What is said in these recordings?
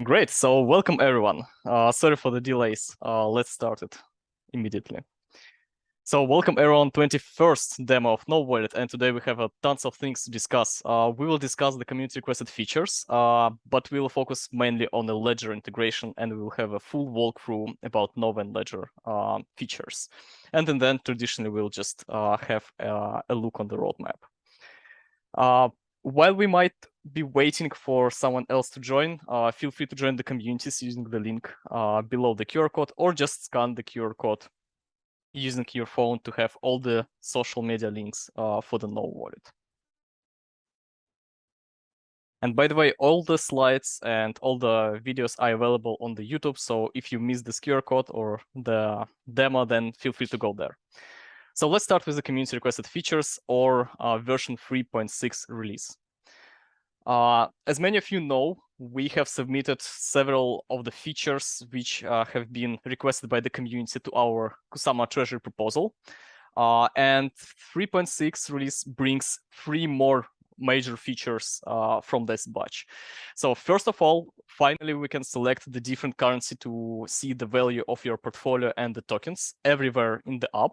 Great. So welcome everyone. Sorry for the delays. Let's start it immediately. So welcome everyone, 21st demo of No Wallet, and today we have tons of things to discuss. We will discuss the community requested features, but we will focus mainly on the Ledger integration, and we will have a full walkthrough about Nova and Ledger features. And then traditionally we'll just have a look on the roadmap. While we might be waiting for someone else to join, feel free to join the communities using the link below the QR code, or just scan the QR code using your phone to have all the social media links for the No Wallet. And by the way, all the slides and all the videos are available on the YouTube. So if you miss the QR code or the demo, then feel free to go there. So let's start with the community requested features, or version 3.6 release. As many of you know, we have submitted several of the features which have been requested by the community to our Kusama Treasury proposal. And 3.6 release brings 3 more major features from this batch. So first of all, finally, we can select the different currency to see the value of your portfolio and the tokens everywhere in the app.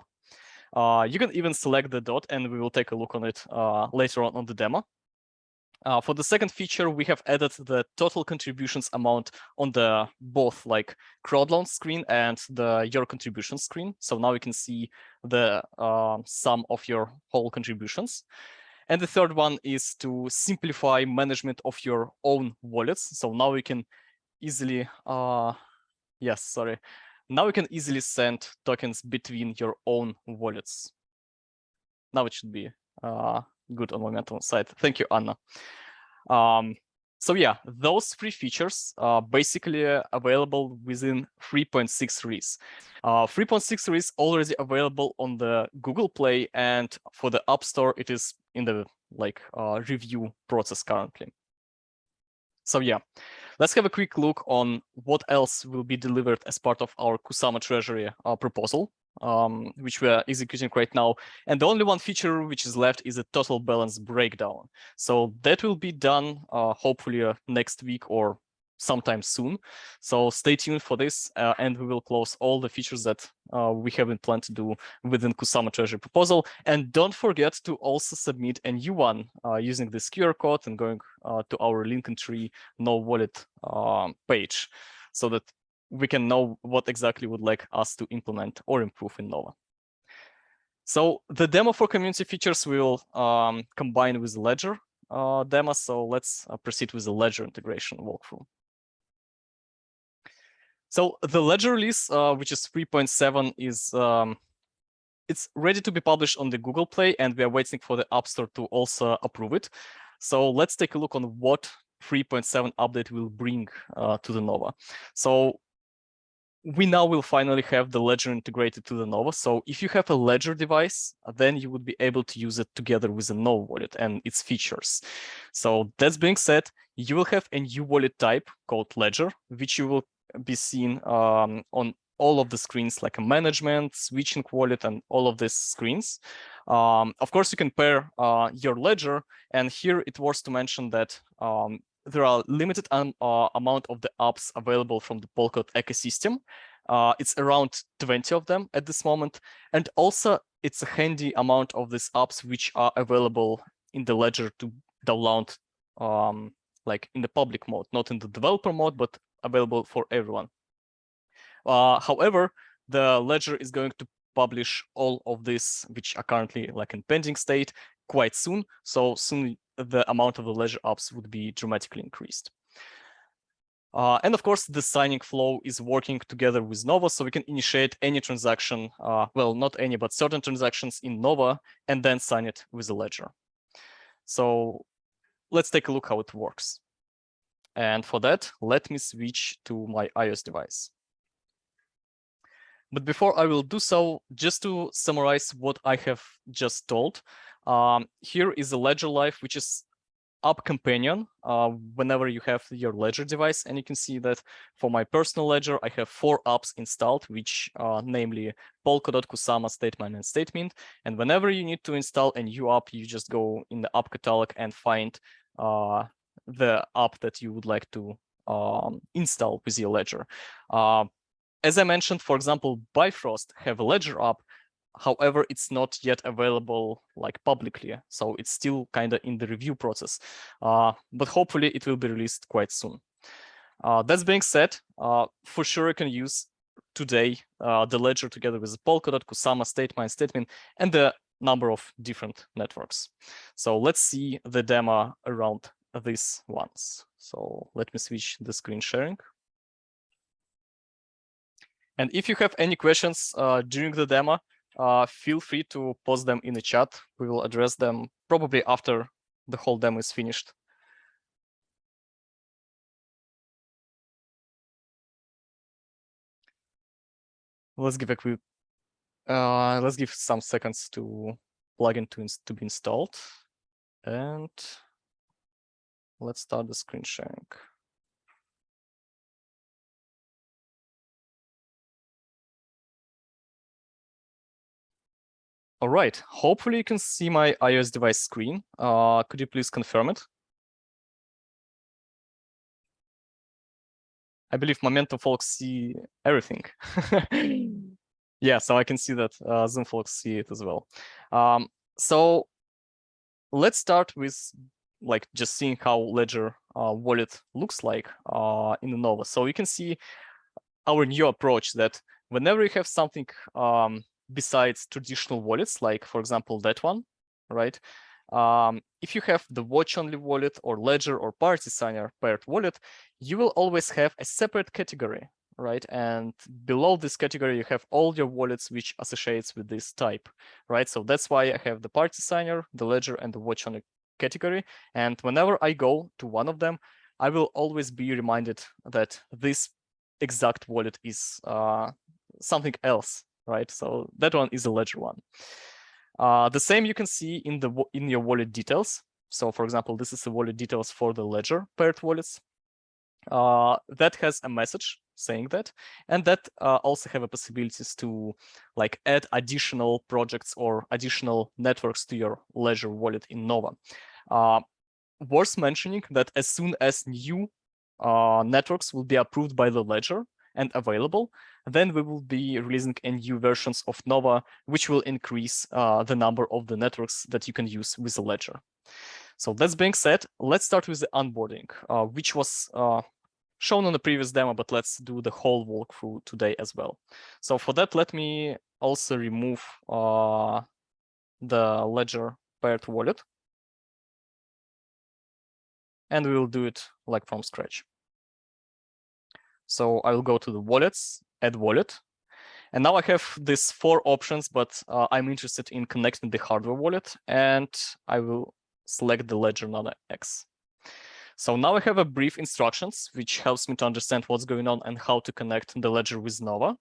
You can even select the dot, and we will take a look on it later on the demo. For the second feature, we have added the total contributions amount on the both like crowd loan screen and the your contribution screen. So now you can see the sum of your whole contributions. And the third one is to simplify management of your own wallets. So now you can easily, now you can easily send tokens between your own wallets. Now it should be good on Momentum side. Thank you, Anna. So yeah, those 3 features are basically available within 3.6 release. 3.6 release already available on the Google Play, and for the App Store, it is in the review process currently. So yeah, let's have a quick look on what else will be delivered as part of our Kusama Treasury proposal, which we are executing right now. And the only one feature which is left is a total balance breakdown. So that will be done hopefully next week or sometime soon. So stay tuned for this, and we will close all the features that we haven't planned to do within Kusama Treasury proposal. And don't forget to also submit a new one using this QR code and going to our Bit.Country No Wallet page, so that we can know what exactly would like us to implement or improve in Nova. So the demo for community features will combine with the Ledger demo. So let's proceed with the Ledger integration walkthrough. So the Ledger release, which is 3.7, is it's ready to be published on the Google Play, and we are waiting for the App Store to also approve it. So let's take a look on what 3.7 update will bring to the Nova. So we now will finally have the Ledger integrated to the Nova. So if you have a Ledger device, then you would be able to use it together with the Nova wallet and its features. So that being said, you will have a new wallet type called Ledger, which you will be seen on all of the screens, like a management, switching wallet, and all of these screens. Of course, you can pair your Ledger, and here it was to mention that there are limited amount of the apps available from the Polkadot ecosystem. It's around 20 of them at this moment. And also, it's a handy amount of these apps which are available in the Ledger to download like in the public mode, not in the developer mode, but available for everyone. However, the Ledger is going to publish all of this, which are currently like in pending state, quite soon. So soon the amount of the Ledger apps would be dramatically increased. And of course, the signing flow is working together with Nova, so we can initiate any transaction, well, not any, but certain transactions in Nova, and then sign it with the Ledger. So let's take a look how it works. And for that, let me switch to my iOS device. But before I will do so, just to summarize what I have just told, here is a Ledger Live, which is app companion whenever you have your Ledger device. And you can see that for my personal Ledger, I have 4 apps installed, which are namely Polkadot, Kusama, StateMine, and StateMint. And whenever you need to install a new app, you just go in the app catalog and find the app that you would like to install with your ledger. As I mentioned, for example, Bifrost have a ledger app. However, it's not yet available like publicly, so it's still kind of in the review process. But hopefully it will be released quite soon. That being said, for sure you can use today the ledger together with Polkadot, Kusama, StateMine, StateMint, and the number of different networks. So let's see the demo around these ones. So let me switch the screen sharing. And if you have any questions during the demo, feel free to post them in the chat. We will address them probably after the whole demo is finished. Let's give a quick, let's give some seconds to plugin to be installed. And let's start the screen sharing. All right, hopefully you can see my iOS device screen. Could you please confirm it? I believe Momentum folks see everything. Yeah, so I can see that Zoom folks see it as well. So let's start with like just seeing how Ledger wallet looks like in the Nova. So you can see our new approach that whenever you have something besides traditional wallets, like for example that one, right? If you have the watch-only wallet or Ledger or Party Signer paired wallet, you will always have a separate category, right? And below this category, you have all your wallets which associates with this type, right? So that's why I have the Party Signer, the Ledger, and the watch-only category. And whenever I go to one of them, I will always be reminded that this exact wallet is something else, right? So that one is a Ledger one. The same you can see in your wallet details. So for example, this is the wallet details for the Ledger paired wallets. That has a message saying that, and that also have a possibilities to like add additional projects or additional networks to your Ledger wallet in Nova. Worth mentioning that as soon as new networks will be approved by the Ledger and available, then we will be releasing a new versions of Nova, which will increase the number of the networks that you can use with the Ledger. So that being said, let's start with the onboarding, which was shown on the previous demo, but let's do the whole walkthrough today as well. So for that, let me also remove the Ledger paired wallet. And we will do it like from scratch. So I will go to the wallets, add wallet. And now I have these 4 options, but I'm interested in connecting the hardware wallet, and I will select the Ledger Nano X. So now I have a brief instructions, which helps me to understand what's going on and how to connect the Ledger with Nova.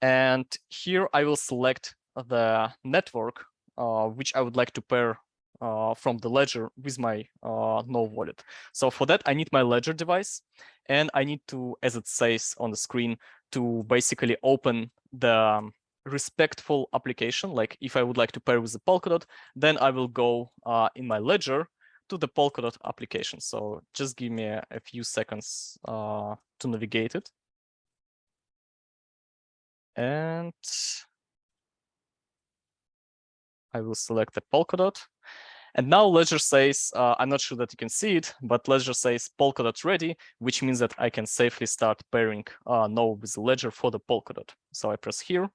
And here I will select the network, which I would like to pair from the Ledger with my Nova wallet. So for that, I need my Ledger device, and I need to, as it says on the screen, to basically open the respectful application. Like if I would like to pair with the Polkadot, then I will go in my Ledger to the Polkadot application. So just give me a few seconds to navigate it. And I will select the Polkadot. And now Ledger says, I'm not sure that you can see it, but Ledger says Polkadot ready, which means that I can safely start pairing Nova with the Ledger for the Polkadot. So I press here.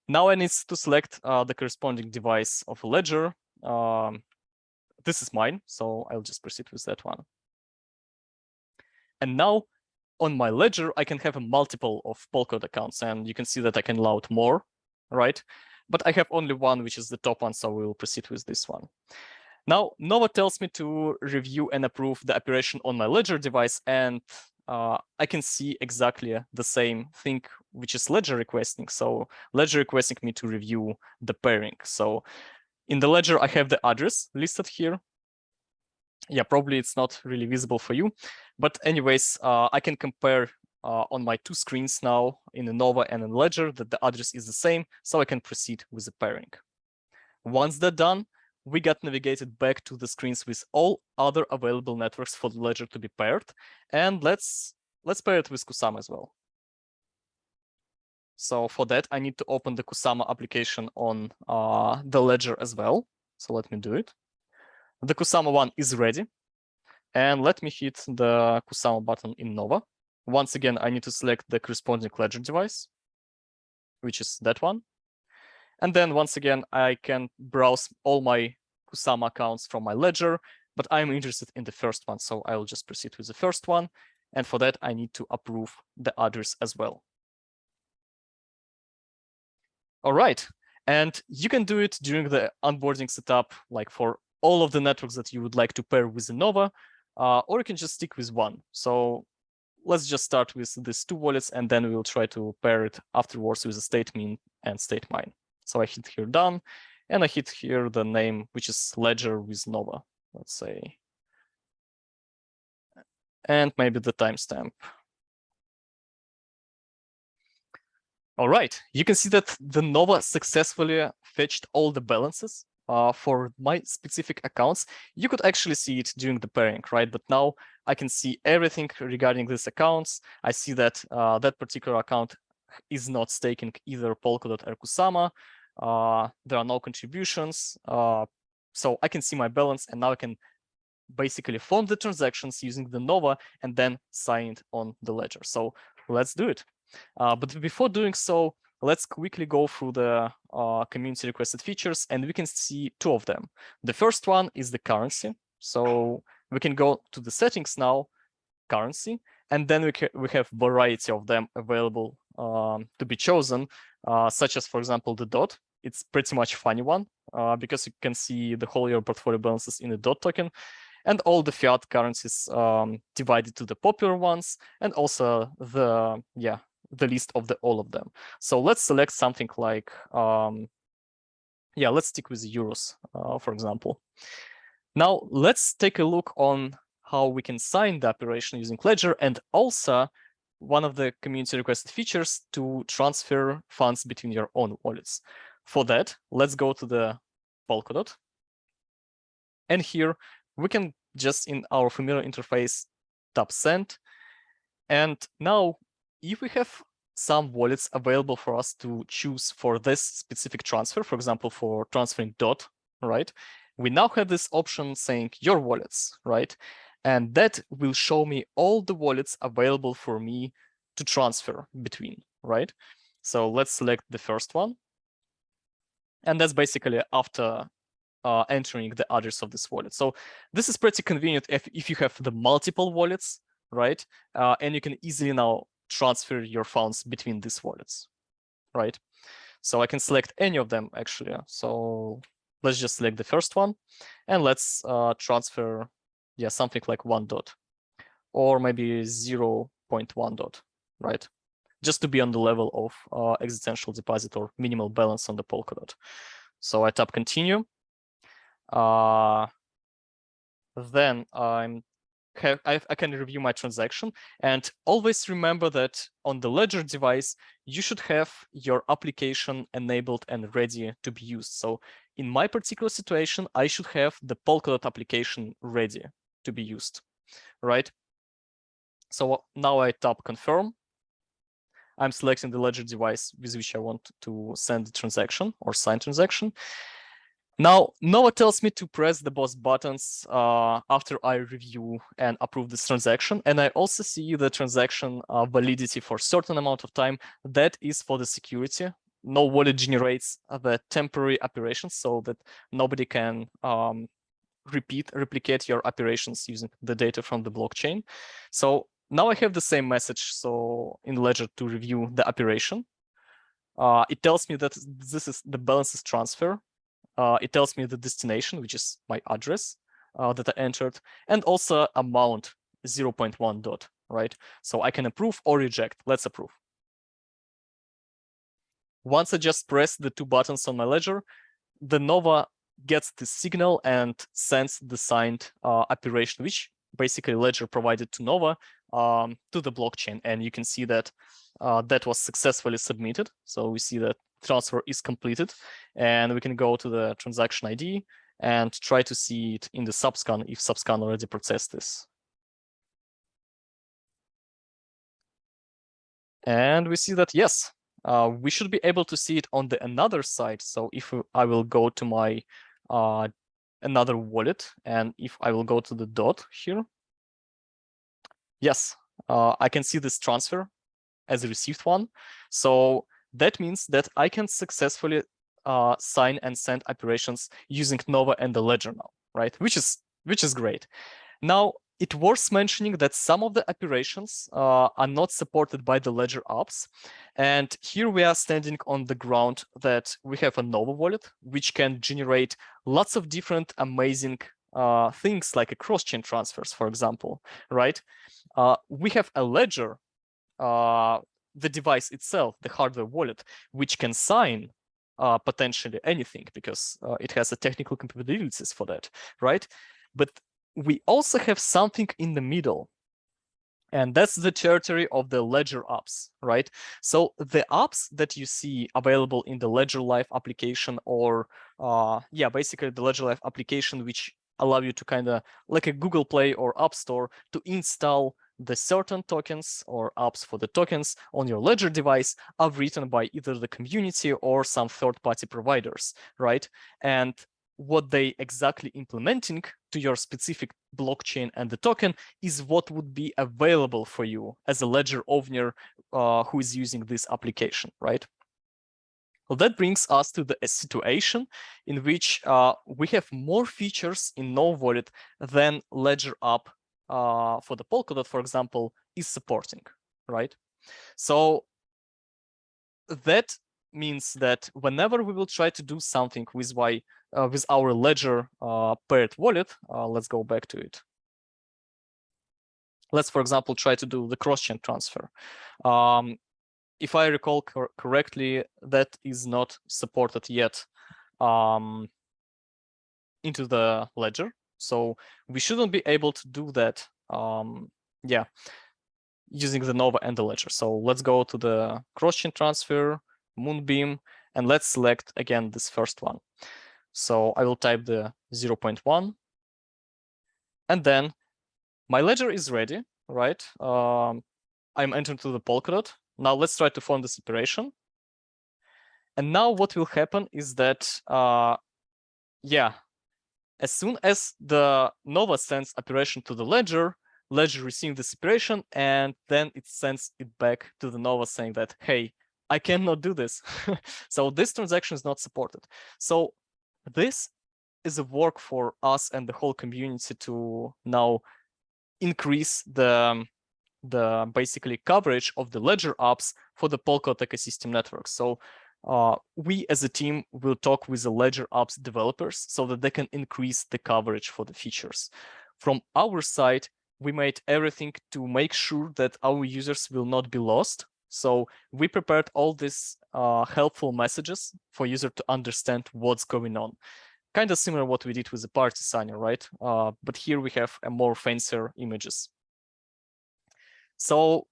Now I need to select the corresponding device of a Ledger. This is mine, so I'll just proceed with that one. And now on my Ledger, I can have a multiple of Polkadot accounts, and you can see that I can load more, right? But I have only one, which is the top one, so we'll proceed with this one. Now, Nova tells me to review and approve the operation on my Ledger device, and I can see exactly the same thing, which is Ledger requesting. So Ledger requesting me to review the pairing. So in the Ledger, I have the address listed here. Yeah, probably it's not really visible for you. But anyways, I can compare on my 2 screens now in the Nova and in Ledger that the address is the same, so I can proceed with the pairing. Once that's done, we got navigated back to the screens with all other available networks for the ledger to be paired. And let's pair it with Kusama as well. So for that, I need to open the Kusama application on the ledger as well. So let me do it. The Kusama one is ready. And let me hit the Kusama button in Nova. Once again, I need to select the corresponding ledger device, which is that one. And then once again, I can browse all my Kusama accounts from my ledger, but I'm interested in the first one. So I'll just proceed with the first one. And for that, I need to approve the address as well. All right. And you can do it during the onboarding setup, like for all of the networks that you would like to pair with Nova, or you can just stick with one. So let's just start with these two wallets, and then we will try to pair it afterwards with a state min and state mine. So I hit here done, and I hit here the name, which is ledger with Nova, let's say. And maybe the timestamp. All right, you can see that the Nova successfully fetched all the balances for my specific accounts. You could actually see it during the pairing, right? But now I can see everything regarding these accounts. I see that that particular account is not staking either Polkadot or Kusama. There are no contributions. So I can see my balance, and now I can basically form the transactions using the Nova and then sign it on the ledger. So let's do it. But before doing so, let's quickly go through the community requested features, and we can see two of them. The first one is the currency. So we can go to the settings now, currency, and then we have variety of them available to be chosen, such as, for example, the DOT. It's pretty much funny one because you can see the whole year portfolio balances in the DOT token, and all the fiat currencies divided to the popular ones, and also the list of all of them. So let's select something like, let's stick with euros, for example. Now let's take a look on how we can sign the operation using Ledger, and also one of the community requested features to transfer funds between your own wallets. For that, let's go to the Polkadot. And here we can just in our familiar interface tap send. And now if we have some wallets available for us to choose for this specific transfer, for example, for transferring DOT, right? We now have this option saying your wallets, right? And that will show me all the wallets available for me to transfer between, right? So let's select the first one. And that's basically after entering the address of this wallet. So this is pretty convenient if you have the multiple wallets, right? And you can easily now transfer your funds between these wallets, right? So I can select any of them actually. So let's just select the first one, and let's transfer, something like 1 DOT, or maybe 0.1 DOT, right? Just to be on the level of existential deposit or minimal balance on the Polkadot. So I tap continue. Then I can review my transaction, and always remember that on the Ledger device, you should have your application enabled and ready to be used. So in my particular situation, I should have the Polkadot application ready to be used, right? So now I tap confirm. I'm selecting the Ledger device with which I want to send the transaction or sign transaction. Now, Nova tells me to press the both buttons after I review and approve this transaction. And I also see the transaction validity for a certain amount of time. That is for the security. No wallet generates the temporary operations so that nobody can replicate your operations using the data from the blockchain. So now I have the same message. So in Ledger to review the operation, it tells me that this is the balances transfer. It tells me the destination, which is my address that I entered, and also amount 0.1 DOT, right? So I can approve or reject. Let's approve. Once I just press the two buttons on my Ledger, the Nova gets the signal and sends the signed operation, which basically Ledger provided to Nova to the blockchain. And you can see that that was successfully submitted. So we see that transfer is completed, and we can go to the transaction ID and try to see it in the subscan if subscan already processed this. And we see that, yes, we should be able to see it on the another side. So if I will go to my another wallet, and if I will go to the dot here, yes, I can see this transfer as a received one. So that means that I can successfully sign and send operations using Nova and the ledger now, right? Which is great. Now, it's worth mentioning that some of the operations are not supported by the ledger apps. And here we are standing on the ground that we have a Nova wallet, which can generate lots of different amazing things like a cross-chain transfers, for example, right? We have a ledger, the device itself, the hardware wallet, which can sign potentially anything because it has the technical capabilities for that, right? But we also have something in the middle, and that's the territory of the ledger apps, right? So the apps that you see available in the Ledger Live application, or yeah, basically the Ledger Live application, which allow you to kind of like a Google Play or App Store to install the certain tokens or apps for the tokens on your Ledger device, are written by either the community or some third-party providers, right? And what they exactly implementing to your specific blockchain and the token is what would be available for you as a ledger owner who is using this application, right? Well, that brings us to a situation in which we have more features in Nova Wallet than Ledger app for the Polkadot, for example, is supporting, right? So that means that whenever we will try to do something with our Ledger paired wallet, let's go back to it. Let's, for example, try to do the cross-chain transfer. If I recall correctly, that is not supported yet into the Ledger. So we shouldn't be able to do that, yeah, using the Nova and the Ledger. So let's go to the cross-chain transfer, Moonbeam, and let's select again this first one. So I will type the 0.1, and then my ledger is ready, right? I'm entering to the Polkadot. Now let's try to form this operation. And now what will happen is that, yeah, as soon as the Nova sends operation to the ledger, ledger receives this operation, and then it sends it back to the Nova saying that, hey, I cannot do this. So this transaction is not supported. So this is a work for us and the whole community to now increase the basically coverage of the Ledger apps for the Polkadot ecosystem network. So we as a team will talk with the Ledger apps developers so that they can increase the coverage for the features. From our side, we made everything to make sure that our users will not be lost. So we prepared all these helpful messages for user to understand what's going on. Kind of similar what we did with the party signer, right? But here we have a more fancier images. So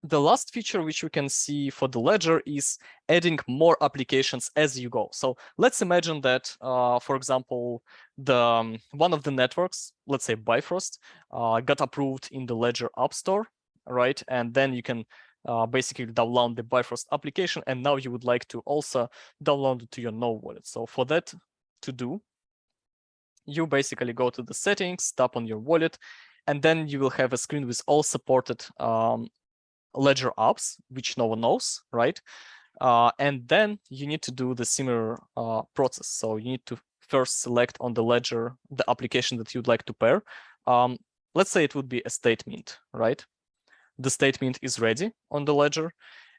the last feature which we can see for the Ledger is adding more applications as you go. So let's imagine that, for example, one of the networks, let's say Bifrost, got approved in the Ledger App Store, right? And then you can basically download the Bifrost application, and now you would like to also download it to your Nova wallet. So for that to do, you basically go to the settings, tap on your wallet, and then you will have a screen with all supported Ledger apps, which no one knows, right? And then you need to do the similar process. So you need to first select on the Ledger the application that you'd like to pair. Let's say it would be a statement, right? The statement is ready on the Ledger.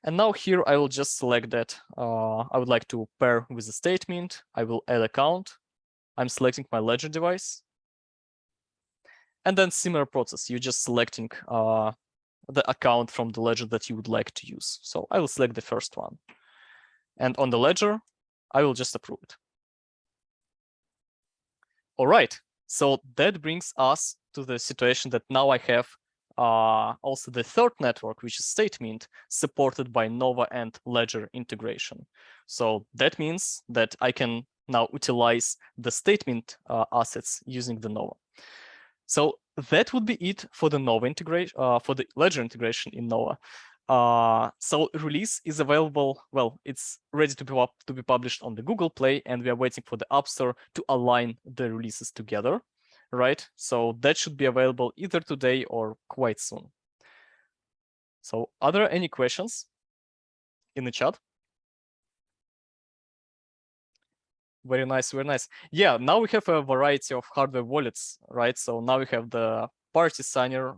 And now here I will just select that I would like to pair with the statement. I will add account. I'm selecting my Ledger device. And then similar process, you're just selecting the account from the Ledger that you would like to use. So I will select the first one. And on the Ledger, I will just approve it. All right, so that brings us to the situation that now I have also the third network, which is Statement, supported by Nova and Ledger integration. So that means that I can now utilize the statement assets using the Nova. So that would be it for the Nova integration, for the Ledger integration in Nova. So release is available, well, it's ready to be published on the Google Play, and we are waiting for the App Store to align the releases together, right? So that should be available either today or quite soon. So are there any questions in the chat? Very nice, very nice. Yeah, now we have a variety of hardware wallets, right? So now we have the party signer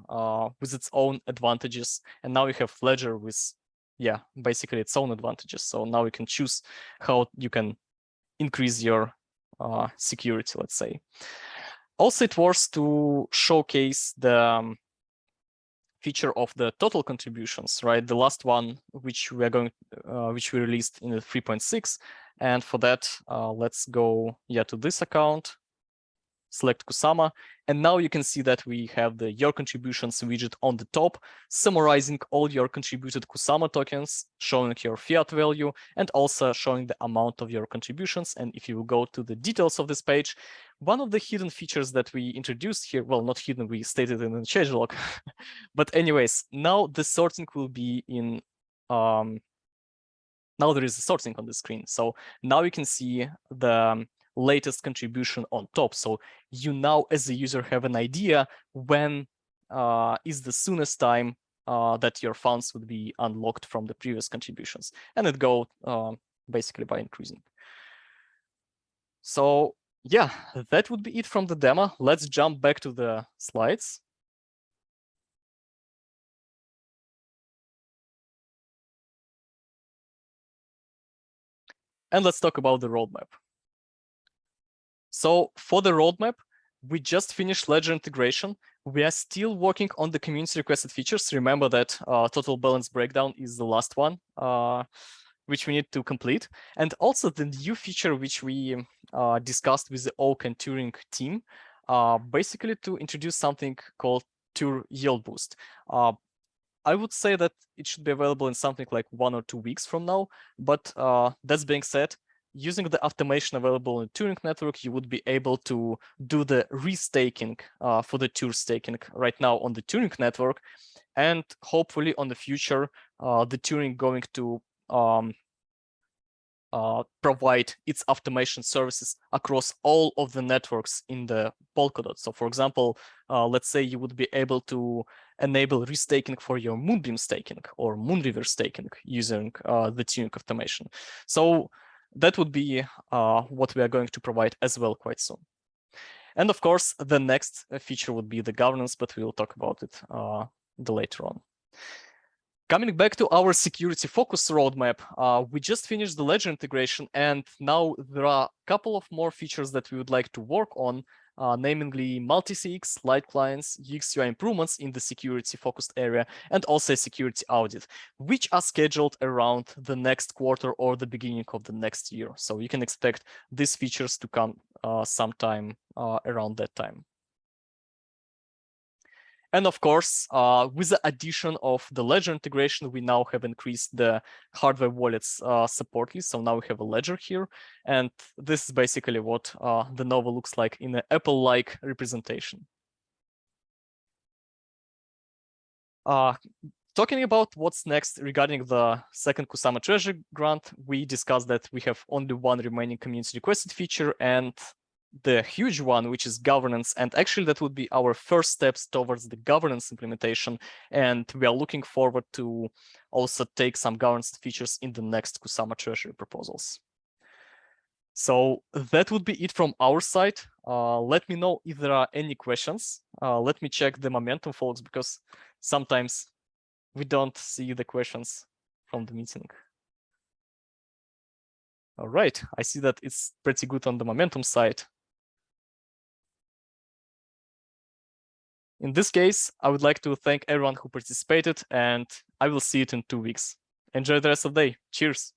with its own advantages, and now we have Ledger with, yeah, basically its own advantages. So now you can choose how you can increase your security, let's say. Also, it was to showcase the feature of the total contributions, right? The last one, which we released in the 3.6. And for that, let's go to this account, select Kusama. And now you can see that we have the Your Contributions widget on the top, summarizing all your contributed Kusama tokens, showing your fiat value, and also showing the amount of your contributions. And if you go to the details of this page, one of the hidden features that we introduced here, well, not hidden, we stated in the changelog. But anyways, now the sorting will be in, now there is a sorting on the screen. So now you can see the latest contribution on top. So you now, as a user, have an idea when is the soonest time that your funds would be unlocked from the previous contributions. And it goes basically by increasing. So yeah, that would be it from the demo. Let's jump back to the slides. And let's talk about the roadmap. So for the roadmap, we just finished Ledger integration. We are still working on the community requested features. Remember that total balance breakdown is the last one, which we need to complete. And also the new feature which we discussed with the Oak and Turing team, basically to introduce something called Tur Yield Boost. I would say that it should be available in something like 1 or 2 weeks from now. But that being said, using the automation available in the Turing network, you would be able to do the restaking for the Tur staking right now on the Turing network. And hopefully on the future, the Turing going to provide its automation services across all of the networks in the Polkadot. So for example, let's say you would be able to enable restaking for your Moonbeam staking or Moonriver staking using the Turing automation. So that would be what we are going to provide as well quite soon. And of course, the next feature would be the governance, but we will talk about it later on. Coming back to our security focus roadmap, we just finished the Ledger integration, and now there are a couple of more features that we would like to work on, namely multi-CX, light clients, UX UI improvements in the security focused area, and also a security audit, which are scheduled around the next quarter or the beginning of the next year. So you can expect these features to come sometime around that time. And of course, with the addition of the Ledger integration, we now have increased the hardware wallets support list. So now we have a Ledger here. And this is basically what the Nova looks like in an Apple-like representation. Talking about what's next regarding the second Kusama Treasure grant, we discussed that we have only one remaining community requested feature, and the huge one, which is governance. And actually that would be our first steps towards the governance implementation. And we are looking forward to also take some governance features in the next Kusama Treasury proposals. So that would be it from our side. Let me know if there are any questions. Let me check the momentum, folks, because sometimes we don't see the questions from the meeting. All right, I see that it's pretty good on the momentum side. In this case, I would like to thank everyone who participated, and I will see you in 2 weeks. Enjoy the rest of the day. Cheers.